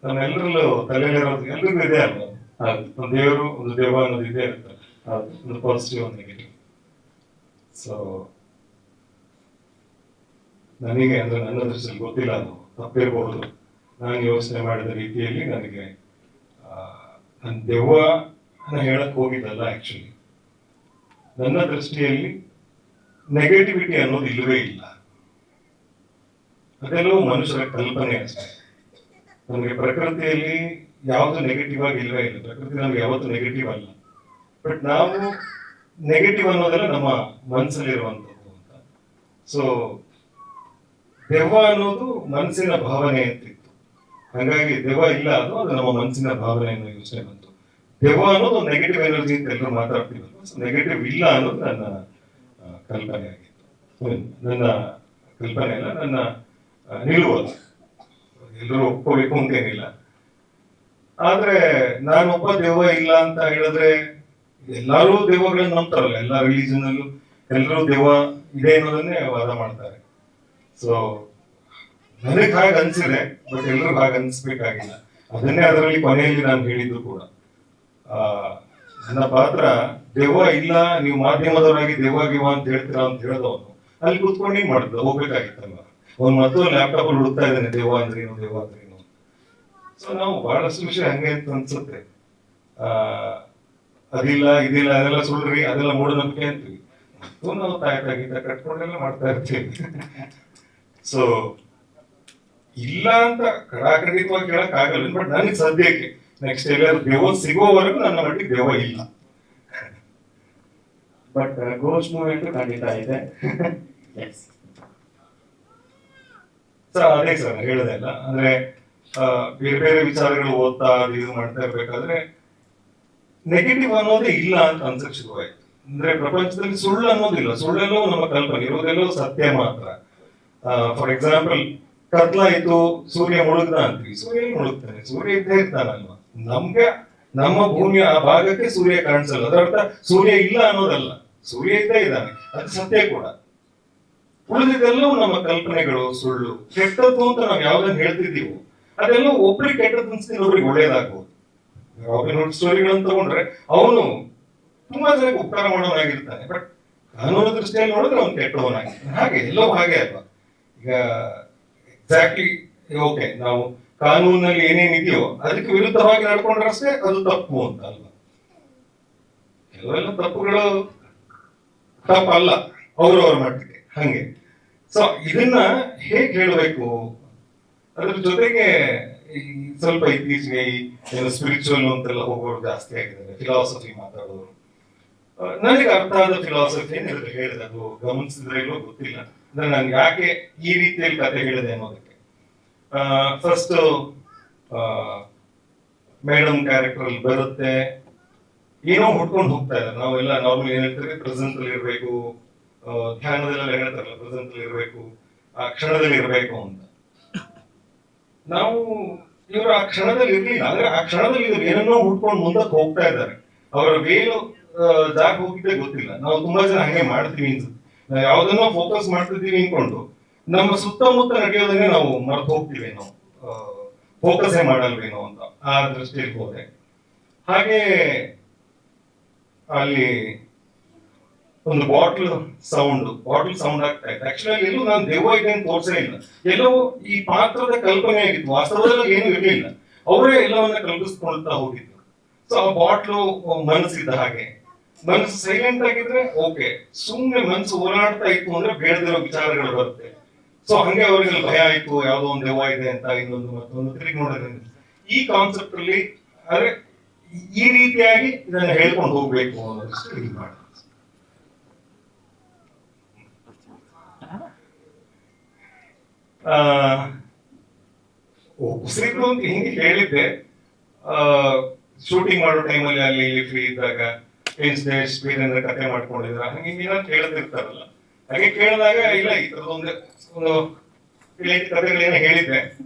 ನಮ್ಮೆಲ್ಲರಲ್ಲೂ ತಲೆಯಲ್ಲಿರೋದು ಎಲ್ರಿಗೂ ಇದೆ ಅಲ್ವ, ಒಂದು ದೇವರು ಒಂದು ದೆವ್ವ ಅನ್ನೋದು ಇದೇ ಇರುತ್ತೆ, ಒಂದು ಪಾಸಿಟಿವ್ ಒಂದು ನೆಗೆಟಿವ್. ಸೊ ನನಗೆ ಅಂದ್ರೆ ನನ್ನ ದೃಷ್ಟಿಯಲ್ಲಿ ಗೊತ್ತಿಲ್ಲ, ಅದು ತಪ್ಪಿರಬಹುದು. ನಾನು ಯೋಚನೆ ಮಾಡಿದ ರೀತಿಯಲ್ಲಿ ನನಗೆ ನನ್ನ ದೆವ್ವ ಹೇಳಕ್ ಹೋಗಿದ್ದಲ್ಲ. ಆಕ್ಚುಲಿ ನನ್ನ ದೃಷ್ಟಿಯಲ್ಲಿ ನೆಗೆಟಿವಿಟಿ ಅನ್ನೋದು ಇಲ್ಲವೇ ಇಲ್ಲ, ಅದೆಲ್ಲವೂ ಮನುಷ್ಯರ ಕಲ್ಪನೆ ಅಷ್ಟೇ. ನಮಗೆ ಪ್ರಕೃತಿಯಲ್ಲಿ ಯಾವುದು ನೆಗೆಟಿವ್ ಆಗಿ ಇಲ್ವೇ ಇಲ್ಲ, ಪ್ರಕೃತಿ ನಮ್ಗೆ ಯಾವತ್ತು ನೆಗೆಟಿವ್ ಅಲ್ಲ. ಬಟ್ ನಾವು ನೆಗೆಟಿವ್ ಅನ್ನೋದೆಲ್ಲ ನಮ್ಮ ಮನಸ್ಸಲ್ಲಿರುವಂಥದ್ದು ಅಂತ. ಸೊ ದೆವ್ವ ಅನ್ನೋದು ಮನಸ್ಸಿನ ಭಾವನೆ ಅಂತಿತ್ತು, ಹಾಗಾಗಿ ದೆವ್ವ ಇಲ್ಲ, ಅದು ನಮ್ಮ ಮನಸ್ಸಿನ ಭಾವನೆ ಅನ್ನೋ ಯೋಚನೆ ಬಂತು. ದೆವ್ವ ಅನ್ನೋದು ಒಂದು ನೆಗೆಟಿವ್ ಎನರ್ಜಿ ಅಂತ ಎಲ್ಲರೂ ಮಾತಾಡ್ತೀವಲ್ಲ, ಸೊ ನೆಗೆಟಿವ್ ಇಲ್ಲ ಅನ್ನೋದು ನನ್ನ ಕಲ್ಪನೆ ಆಗಿತ್ತು. ನನ್ನ ಕಲ್ಪನೆ ಅಲ್ಲ, ನನ್ನ ನಿಲುವು. ಎಲ್ಲರೂ ಒಪ್ಕೋಬೇಕು ಅಂತೇನಿಲ್ಲ. ಆದ್ರೆ ನಾನೊಬ್ಬ ದೆವ್ವ ಇಲ್ಲ ಅಂತ ಹೇಳಿದ್ರೆ, ಎಲ್ಲರೂ ದೆವ್ವಗಳನ್ನ ನಂಬ್ತಾರಲ್ಲ, ಎಲ್ಲ ರಿಲಿಜನ್ ಅಲ್ಲೂ ಎಲ್ಲರೂ ದೆವ್ವ ಇದೆ ಅನ್ನೋದನ್ನೇ ವಾದ ಮಾಡ್ತಾರೆ. ಸೊ ನನಗೆ ಹಾಗೆ ಅನ್ಸಿದೆ, ಬಟ್ ಎಲ್ರಿಗೂ ಹಾಗೆ ಅನ್ಸ್ಬೇಕಾಗಿಲ್ಲ. ಅದನ್ನೇ ಅದರಲ್ಲಿ ಕೊನೆಯಲ್ಲಿ ನಾನು ಹೇಳಿದ್ದು ಕೂಡ. ನನ್ನ ಪಾತ್ರ ದೆವ್ವ ಇಲ್ಲ, ನೀವು ಮಾಧ್ಯಮದವರಾಗಿ ದೆವ್ವ ಗಿವ್ವ ಅಂತ ಹೇಳ್ತೀರಾ ಅಂತ ಹೇಳಿದವನು ಅಲ್ಲಿ ಕೂತ್ಕೊಂಡು ಏನ್ ಮಾಡಿದ್ದು, ಹೋಗ್ಬೇಕಾಗಿತ್ತಲ್ವ. ಅವ್ನು ಮತ್ತು ಲ್ಯಾಪ್ಟಾಪ್ ಅಲ್ಲಿ ಹುಡುಕ್ತಾ ಇದ್ದಾನೆ ದೆವ್ವ ಅಂದ್ರೆ ಏನು, ದೆವ್ವ ಅಂದ್ರೆ ಏನು. ಸೊ ನಾವು ಬಹಳಷ್ಟು ವಿಷಯ ಹಂಗೆ ಅಂತ ಅನ್ಸುತ್ತೆ. ಅದಿಲ್ಲ ಇದಿಲ್ಲ ಅದೆಲ್ಲ ಸುಳ್ಳ್ರಿ, ಅದೆಲ್ಲ ಮೂಢನಂಬಿಕೆ ಅಂತೀವಿ, ಮತ್ತು ನಾವು ತಾಯಿತ ಕಟ್ಕೊಂಡೆಲ್ಲ ಮಾಡ್ತಾ ಇರ್ತೀವಿ. ಸೊ ಇಲ್ಲ ಅಂತ ಕಡಾಖಂಡಿತವಾಗಿ ಹೇಳಕ್ ಆಗಲ್ಲ, ಬಟ್ ನನಗೆ ಸದ್ಯಕ್ಕೆ ನೆಕ್ಸ್ಟ್ ಎಲ್ಲರೂ ದೆವ್ವ ಸಿಗೋವರೆಗೂ ನನ್ನ ಮಟ್ಟಿಗೆ ದೆವ್ವ ಇಲ್ಲ. ಬಟ್ ಗೋಸ್ಟ್ ಮೂವ್ಮೆಂಟ್ ಖಂಡಿತ ಇದೆ. ಸರ್ ಅದೇ ಸರ್ ಹೇಳದೆ ಅಲ್ಲ, ಅಂದ್ರೆ ಬೇರೆ ಬೇರೆ ವಿಚಾರಗಳು ಓದ್ತಾ ಇದು ಮಾಡ್ತಾ ಇರ್ಬೇಕಾದ್ರೆ ನೆಗೆಟಿವ್ ಅನ್ನೋದೇ ಇಲ್ಲ ಅಂತ ಅನ್ಸಕ್ ಶುರುವಾಯ್ತು. ಅಂದ್ರೆ ಪ್ರಪಂಚದಲ್ಲಿ ಸುಳ್ಳು ಅನ್ನೋದಿಲ್ಲ, ಸುಳ್ಳೆಲ್ಲವೂ ನಮ್ಮ ಕಲ್ಪನೆ, ಇರೋದೆಲ್ಲವೂ ಸತ್ಯ ಮಾತ್ರ. ಫಾರ್ ಎಕ್ಸಾಂಪಲ್, ಕತ್ಲಾಯ್ತು ಸೂರ್ಯ ಮುಳುಗ್ದ ಅಂತೀವಿ, ಸೂರ್ಯ ಮುಳುಗ್ತಾನೆ, ಸೂರ್ಯ ಇದ್ದೇ ಇರ್ತಾನಲ್ವಾ. ನಮ್ಗೆ ನಮ್ಮ ಭೂಮಿಯ ಆ ಭಾಗಕ್ಕೆ ಸೂರ್ಯ ಕಾಣಿಸಲ್ಲ, ಅದರರ್ಥ ಸೂರ್ಯ ಇಲ್ಲ ಅನ್ನೋದಲ್ಲ, ಸೂರ್ಯ ಇದ್ದೇ ಇದ್ದಾನೆ, ಅದು ಸತ್ಯ ಕೂಡ. ಉಳಿದಿದ್ದೆಲ್ಲವೂ ನಮ್ಮ ಕಲ್ಪನೆಗಳು, ಸುಳ್ಳು. ಕೆಟ್ಟದ್ದು ಅಂತ ನಾವು ಯಾವ್ದನ್ನ ಹೇಳ್ತಿದ್ದೀವೋ ಅದೆಲ್ಲ ಒಬ್ರಿಗೆ ಕೆಟ್ಟದ್ದು ಅನ್ಸ್ತೀನಿ, ಒಬ್ರಿಗೆ ಒಳ್ಳೇದಾಗ್ಬೋದು. ರಾಬಿನ್ ಹುಡ್ ಸ್ಟೋರಿಗಳನ್ನ ತಗೊಂಡ್ರೆ ಅವನು ತುಂಬಾ ಜನಕ್ಕೆ ಉಪಕಾರ ಮಾಡೋನಾಗಿರ್ತಾನೆ, ಬಟ್ ಕಾನೂನು ದೃಷ್ಟಿಯಲ್ಲಿ ನೋಡಿದ್ರೆ ಅವ್ನು ಕೆಟ್ಟವನಾಗಿರ್ತಾನೆ. ಹಾಗೆ ಎಲ್ಲವೂ ಹಾಗೆ ಅಲ್ವಾ. ಈಗ ಎಕ್ಸಾಕ್ಟ್ಲಿ ಓಕೆ, ನಾವು ಕಾನೂನಲ್ಲಿ ಏನೇನಿದೆಯೋ ಅದಕ್ಕೆ ವಿರುದ್ಧವಾಗಿ ನಡ್ಕೊಂಡ್ರಷ್ಟೇ ಅದು ತಪ್ಪು ಅಂತ ಅಲ್ವಾ. ಕೆಲವೆಲ್ಲ ತಪ್ಪುಗಳು ತಪ್ಪಲ್ಲ ಅವ್ರವ್ರ ಮಟ್ಟಿಗೆ, ಹಂಗೆ. ಸೊ ಇದನ್ನ ಹೇಗೆ ಹೇಳಬೇಕು, ಅದ್ರ ಜೊತೆಗೆ ಸ್ವಲ್ಪ ಇತ್ತೀಚೆಗೆ ಏನು ಸ್ಪಿರಿಚುವಲ್ ಅಂತೆಲ್ಲ ಹೋಗೋರು ಜಾಸ್ತಿ ಆಗಿದ್ದಾರೆ, ಫಿಲಾಸಫಿ ಮಾತಾಡೋರು. ನನಗೆ ಅರ್ಥ ಆದ ಫಿಲಾಸಫಿ ಏನಿದ್ರೆ ಹೇಳಿದೆ, ಅದು ಗಮನಿಸಿದ್ರೆ ಇಲ್ಲೋ ಗೊತ್ತಿಲ್ಲ. ಅಂದ್ರೆ ನಾನು ಯಾಕೆ ಈ ರೀತಿಯಲ್ಲಿ ಕತೆ ಹೇಳಿದೆ ಅನ್ನೋದಕ್ಕೆ, ಫಸ್ಟ್ ಮೇಡಮ್ ಕ್ಯಾರೆಕ್ಟರ್ ಅಲ್ಲಿ ಬರುತ್ತೆ, ಏನೋ ಹುಡ್ಕೊಂಡು ಹೋಗ್ತಾ ಇದ್ದಾರೆ. ನಾವೆಲ್ಲ ನಾರ್ಮಲ್ ಏನ್ ಹೇಳ್ತೀವಿ, ಪ್ರೆಸೆಂಟ್ ಅಲ್ಲಿ ಇರ್ಬೇಕು, ಧ್ಯಾನದಲ್ಲೆಲ್ಲ ಹೇಳ್ತಾರಲ್ಲ ಪ್ರೆಸೆಂಟ್ ಅಲ್ಲಿ ಇರ್ಬೇಕು, ಆ ಕ್ಷಣದಲ್ಲಿ ಇರ್ಬೇಕು ಅಂತ. ನಾವು ಇವರು ಆ ಕ್ಷಣದಲ್ಲಿ ಇರ್ಲಿಲ್ಲ, ಅಂದ್ರೆ ಆ ಕ್ಷಣದಲ್ಲಿ ಇವರು ಏನನ್ನೋ ಹುಡ್ಕೊಂಡು ಮುಂದಕ್ಕೆ ಹೋಗ್ತಾ ಇದ್ದಾರೆ. ಅವರ ವೇಲು ಜಾಗ ಹೋಗಿದ್ದೆ ಗೊತ್ತಿಲ್ಲ. ನಾವು ತುಂಬಾ ಜನ ಹಂಗೆ ಮಾಡ್ತೀವಿ ಅನ್ಸುತ್ತೆ, ನಾವು ಯಾವ್ದನ್ನೋ ಫೋಕಸ್ ಮಾಡ್ತಿದ್ದೀವಿ ಅನ್ಕೊಂಡು ನಮ್ಮ ಸುತ್ತಮುತ್ತ ನಡೆಯೋದನ್ನೇ ನಾವು ಮರೆತು ಹೋಗ್ತೀವೇನೋ, ಫೋಕಸ್ ಮಾಡಲ್ವೇನೋ ಅಂತ ಆ ದೃಷ್ಟಿಯಲ್ಲಿ ಹೋದೆ. ಹಾಗೆ ಅಲ್ಲಿ ಒಂದು ಬಾಟ್ಲ್ ಸೌಂಡ್ ಆಗ್ತಾ ಇತ್ತು. ಆಕ್ಚುಲಿ ಎಲ್ಲೂ ನಾನು ದೆವ್ವ ಇದೆ ಅಂತ ತೋರ್ಸೇ ಇಲ್ಲ, ಎಲ್ಲವೂ ಈ ಪಾತ್ರದ ಕಲ್ಪನೆ ಆಗಿತ್ತು, ವಾಸ್ತವದಲ್ಲಿ ಏನು ಇರಲಿಲ್ಲ, ಅವರೇ ಎಲ್ಲವನ್ನ ಕಲ್ಪಿಸ್ಕೊಳ್ತಾ ಹೋಗಿದ್ರು. ಸೊ ಆ ಬಾಟ್ಲು ಮನಸ್ಸಿದ್ದ ಹಾಗೆ, ಮನಸ್ಸು ಸೈಲೆಂಟ್ ಆಗಿದ್ರೆ ಓಕೆ, ಸುಮ್ಮನೆ ಮನಸ್ಸು ಓಡಾಡ್ತಾ ಇತ್ತು ಅಂದ್ರೆ ಬೇಡದಿರೋ ವಿಚಾರಗಳು ಬರುತ್ತೆ. ಸೊ ಹಂಗೆ ಅವರಿಗೆ ಭಯ ಆಯ್ತು, ಯಾವ್ದೋ ಒಂದು ದೆವ್ವ ಇದೆ ಅಂತ, ಇನ್ನೊಂದು ಮತ್ತೊಂದು ತಿರುಗಿ ನೋಡಿದ್ರೆ ಈ ಕಾನ್ಸೆಪ್ಟ್ ಅಲ್ಲಿ ಆದ್ರೆ ಈ ರೀತಿಯಾಗಿ ಇದನ್ನ ಹೇಳ್ಕೊಂಡು ಹೋಗ್ಬೇಕು ಅನ್ನೋದಷ್ಟು ಇದು ಮಾಡಿ. ಉಸಿರಿದ್ರು ಅಂತ ಹಿಂಗೆ ಹೇಳಿದ್ದೆ, ಶೂಟಿಂಗ್ ಮಾಡೋ ಟೈಮಲ್ಲಿ ಅಲ್ಲಿ ಇಲ್ಲಿ ಫ್ರೀ ಇದ್ದಾಗ ಬೇರೆ ಕತೆ ಮಾಡ್ಕೊಂಡಿದ್ರ ಹಂಗೆ ಏನಾದ್ರು ಕೇಳ್ತಿರ್ತಾರಲ್ಲ, ಹಾಗೆ ಕೇಳಿದಾಗ ಇಲ್ಲ ಈ ತರದೊಂದು ಒಂದು ಕಥೆಗಳೇನೋ ಹೇಳಿದ್ದೆ,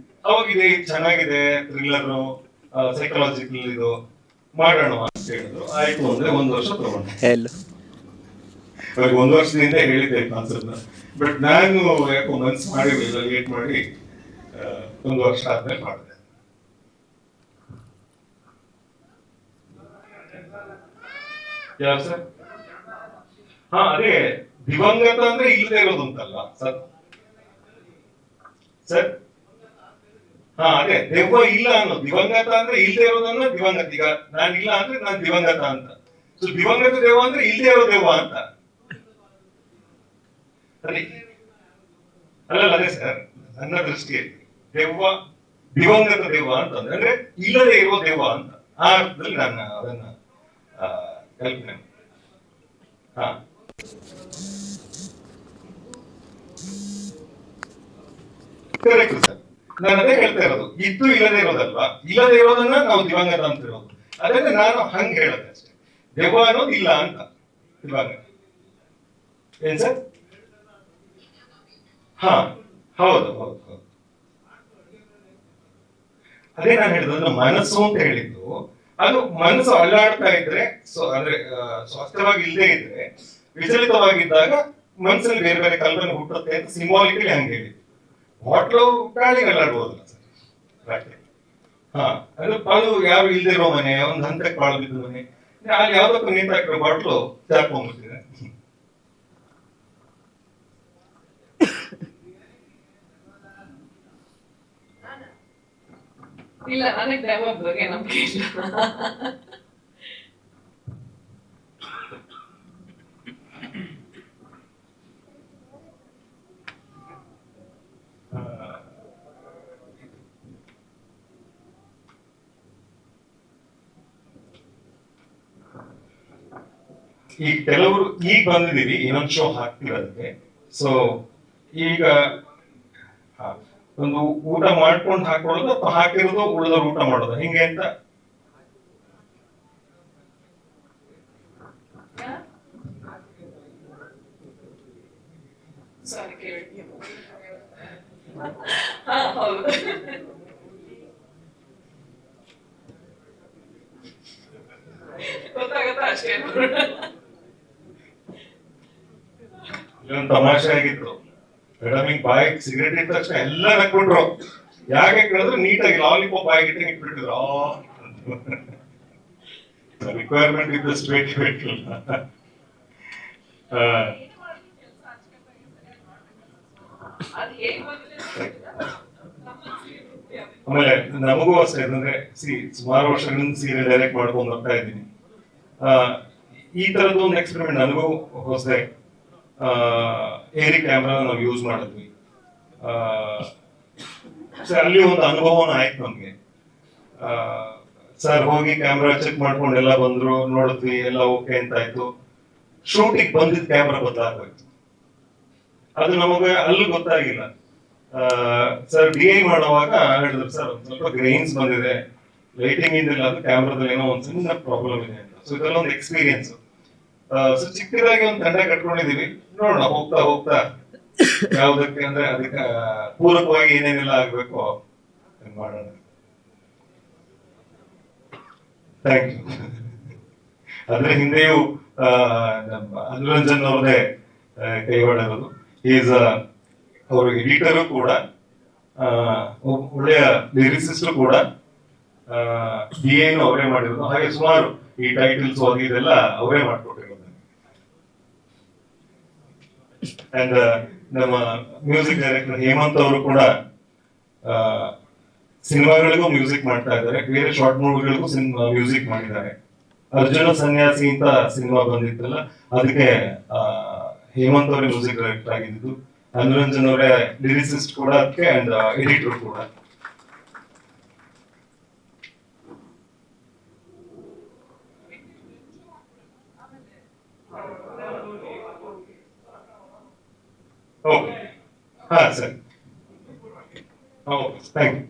ಅವಾಗ ಇದೆ ಚೆನ್ನಾಗಿದೆ, ಥ್ರಿಲ್ಲರ್ ಸೈಕಲಾಜಿಕಲ್ ಇದು ಮಾಡೋಣ ಅಂತ ಹೇಳಿದ್ರು. ಆಯ್ತು ಅಂದ್ರೆ 1 ವರ್ಷ ತಗೊಂಡೆ. 1 ವರ್ಷದಿಂದ ಹೇಳಿದ್ದೆ ಕಾನ್ಸೆಪ್ಟ್, ಬಟ್ ನಾನು ಯಾಕೋ ಮನ್ಸು ಮಾಡಿರಲಿಲ್ಲ, ಲೇಟ್ ಮಾಡಿ 1 ವರ್ಷ ಆದ್ಮೇಲೆ ಮಾಡಿದೆ. ಯಾವ ಸರ್? ಹಾ ಅದೇ ದಿವಂಗತ ಅಂದ್ರೆ ಇಲ್ಲದೆ ಇರೋದು ಅಂತಲ್ಲ ಸರ್. ಸರ್ ಹಾ ಅದೇ ದೆವ್ವ ಇಲ್ಲ ಅನ್ನೋದು, ದಿವಂಗತ ಅಂದ್ರೆ ಇಲ್ಲದೆ ಇರೋದನ್ನ ದಿವಂಗತ. ಈಗ ನಾನು ಇಲ್ಲ ಅಂದ್ರೆ ನಾನು ದಿವಂಗತ ಅಂತ. ಸೊ ದಿವಂಗತ ದೆವ್ವ ಅಂದ್ರೆ ಇಲ್ಲದೆ ಇರೋ ದೆವ್ವ ಅಂತ. ಅದೇ ಅಲ್ಲ ಅದೇ ಸರ್, ನನ್ನ ದೃಷ್ಟಿಯಲ್ಲಿ ದೆವ್ವ ದಿವಂಗತ ದೆವ್ವ ಅಂತಂದ್ರೆ ಅಂದ್ರೆ ಇಲ್ಲದೆ ಇರುವ ದೆವ್ವ ಅಂತ ಆ ಅರ್ಥದಲ್ಲಿ ನಾನು ಅದನ್ನ ಕಲ್ಪನೆ. ಹಾ ಕರೆಕ್ಟ್ ಸರ್, ನಾನು ಅದೇ ಹೇಳ್ತಾ ಇರೋದು, ಇದ್ದು ಇಲ್ಲದೆ ಇರೋದಲ್ವಾ, ಇಲ್ಲದೆ ಇರೋದನ್ನ ನಾವು ದಿವಂಗತ ಅಂತ ಇರೋದು. ಅದನ್ನ ನಾನು ಹಂಗೆ ಹೇಳದೆ ಅಷ್ಟೇ, ದೆವ್ವ ಅನ್ನೋದು ಇಲ್ಲ ಅಂತ ದಿವಂಗತ. ಏನ್ ಸರ್? ಹಾ ಹೌದು ಹೌದು ಹೌದು, ಅದೇ ನಾನು ಹೇಳಿದ್ದು, ಅಂದ್ರೆ ಮನಸ್ಸು ಅಂತ ಹೇಳಿದ್ದು, ಅದು ಮನಸ್ಸು ಅಲ್ಲಾಡ್ತಾ ಇದ್ರೆ, ಅಂದ್ರೆ ಸ್ವಾಸ್ಥ್ಯವಾಗಿ ಇಲ್ಲದೆ ಇದ್ರೆ, ವಿಚಲಿತವಾಗಿದ್ದಾಗ ಮನಸ್ಸಲ್ಲಿ ಬೇರೆ ಬೇರೆ ಕಲ್ಪನೆ ಹುಟ್ಟುತ್ತೆ ಅಂತ ಸಿಂಬಾಲಿಕಲಿ ಹಂಗೆ ಹೇಳಿದ್ದು. ಬಾಟ್ಲು ಗಾಳಿಗೆ ಅಲ್ಲಾಡ್ಬೋದಲ್ಲ ಸರ್, ರಾತ್ರಿ. ಹಾ ಅದು ಯಾರು ಇಲ್ದೇ ಇರೋ ಮನೆ, ಒಂದು ಹಂತಕ್ಕೆ ಬಾಳ ಬಿದ್ದ ಮನೆ, ಅಲ್ಲಿ ಯಾವ್ದಕ್ಕೂ ನಿಂತಾಕಿರೋ ಬಾಟ್ಲು ಚಾಕೊಂಡ್ಬಿಡ್ತಿದೆ. ಇಲ್ಲ, ನನಗೆ ದೆವ್ವದ ಬಗ್ಗೆ ನಂಬಿಕೆ ಇಲ್ಲ. ಈಗ ಕೆಲವರು ಈಗ ಬಂದಿದ್ದೀವಿ, ಇನ್ನೊಂದು ಶೋ ಹಾಕ್ತಿರೋದಕ್ಕೆ. ಸೊ ಈಗ ಒಂದು ಊಟ ಮಾಡ್ಕೊಂಡು ಹಾಕೊಳ್ಳೋದು ಅಥವಾ ಹಾಕಿರೋದು ಉಳಿದವ್ರು ಊಟ ಮಾಡೋದು ಹಿಂಗೆ ಅಂತ. ಸಾರಿ ಕೇಳಿ. ಹಾ ಹೌದು, ಗೊತ್ತಾಗತ್ತಾ ಅಷ್ಟೇ. ಇದೊಂದು ತಮಾಷೆ ಆಗಿತ್ತು. ಮೇಡಮ್ ಬಾಯಿ ಸಿಗರೇಟ್ ಇಟ್ಟ ತಕ್ಷಣ ಎಲ್ಲ ನಕ್ಬಿಟ್ರು. ಯಾಕೆ ಕೇಳಿದ್ರೆ ನೀಟಾಗಿ ಲಾಲಿಪಾಪ್ ಬಾಯಿಗೆ ಇಟ್ಟು ಇಟ್ಬಿಟ್ಟಿದ್ರು. ರಿಕ್ವೈರ್ಮೆಂಟ್ ಇದ್ದಷ್ಟು ಬೇಕಿಲ್ಲ. ಆಮೇಲೆ ನಮಗೂ ಅಷ್ಟೇ, ಅಂದ್ರೆ ಸುಮಾರು ವರ್ಷಗಳಿಂದ ಸೀರಿಯಲ್ ಡೈರೆಕ್ಟ್ ಮಾಡ್ಕೊಂಡು ಬರ್ತಾ ಇದ್ದೀನಿ. ಈ ತರದ್ದು ಒಂದು ಎಕ್ಸ್ಪೆರಿಮೆಂಟ್ ನನಗೂ ಹೊಸದೆ. ಏರಿ ಕ್ಯಾಮ್ರಾ ನಾವು ಯೂಸ್ ಮಾಡಿದ್ವಿ. ಅಲ್ಲಿ ಒಂದು ಅನುಭವನ ಆಯ್ತು ನಮ್ಗೆ. ಸರ್ ಹೋಗಿ ಕ್ಯಾಮ್ರಾ ಚೆಕ್ ಮಾಡ್ಕೊಂಡು ಎಲ್ಲ ಬಂದ್ರು, ನೋಡಿದ್ವಿ, ಎಲ್ಲ ಓಕೆ ಅಂತ ಆಯ್ತು. ಶೂಟಿಂಗ್ ಬಂದಿದ್ದ ಕ್ಯಾಮ್ರಾ ಬದಲಾಗೋಯ್ತು. ಅದು ನಮಗೆ ಅಲ್ಲಿ ಗೊತ್ತಾಗಿಲ್ಲ. ಸರ್ DI ಮಾಡುವಾಗ ಹೇಳಿದ್ರು, ಸರ್ ಒಂದು ಸ್ವಲ್ಪ ಗ್ರೈನ್ಸ್ ಬಂದಿದೆ, ಲೈಟಿಂಗ್ ಇಂದಿಲ್ಲ, ಅದು ಕ್ಯಾಮ್ರಾದಲ್ಲಿ ಏನೋ ಒಂದು ಸಣ್ಣ ಪ್ರಾಬ್ಲಮ್ ಇದೆ ಅಂತ. ಸೊ ಇದೆಲ್ಲ ಒಂದು ಎಕ್ಸ್ಪೀರಿಯನ್ಸ್. ಸೊ ಚಿಕ್ಕದಾಗಿ ಒಂದು ತಂಡ ಕಟ್ಕೊಂಡಿದೀವಿ, ನೋಡೋಣ ಹೋಗ್ತಾ ಹೋಗ್ತಾ ಯಾವ್ದಕ್ಕೆ ಅಂದ್ರೆ ಅದಕ್ಕೆ ಪೂರಕವಾಗಿ ಏನೇನೆಲ್ಲ ಆಗ್ಬೇಕು ಮಾಡೋಣ. Thank you. ಅದ್ರ ಹಿಂದೆಯೂ ನಮ್ಮ ಅನುರಂಜನ್ ಅವ್ರದೇ ಕೈವಾಡ ಇರೋದು. ಈಸ್ ಅವರು ಎಡಿಟರು ಕೂಡ, ಒಳ್ಳೆಯ ಲಿರಿಸಿಸ್ಟ್ ಕೂಡ, DI ಅವರೇ ಮಾಡಿರೋದು. ಹಾಗೆ ಸುಮಾರು ಈ ಟೈಟಲ್ಸ್ ಹೋಗಿ ಇದೆಲ್ಲ ಅವರೇ ಮಾಡ್ಕೊಟ್ಟಿರೋದು. ಅಂಡ್ ನಮ್ಮ ಮ್ಯೂಸಿಕ್ ಡೈರೆಕ್ಟರ್ ಹೇಮಂತ್ ಅವರು ಕೂಡ ಸಿನಿಮಾಗಳಿಗೂ ಮ್ಯೂಸಿಕ್ ಮಾಡ್ತಾ ಇದ್ದಾರೆ, ಬೇರೆ ಶಾರ್ಟ್ ಮೂವಿಗಳಿಗೂ ಮ್ಯೂಸಿಕ್ ಮಾಡಿದ್ದಾರೆ. ಅರ್ಜುನ ಸನ್ಯಾಸಿ ಅಂತ ಸಿನಿಮಾ ಬಂದಿತ್ತಲ್ಲ, ಅದಕ್ಕೆ ಹೇಮಂತ್ ಅವರೇ ಮ್ಯೂಸಿಕ್ ಡೈರೆಕ್ಟರ್ ಆಗಿದ್ದು. ಅನುರಂಜನ್ ಅವರೇ ಲಿರಿಸಿಸ್ಟ್ ಕೂಡ ಅದಕ್ಕೆ, ಅಂಡ್ ಎಡಿಟರ್ ಕೂಡ. ಓಕೆ, ಹಾ ಸರಿ, ಓಕೆ, ಥ್ಯಾಂಕ್ ಯು.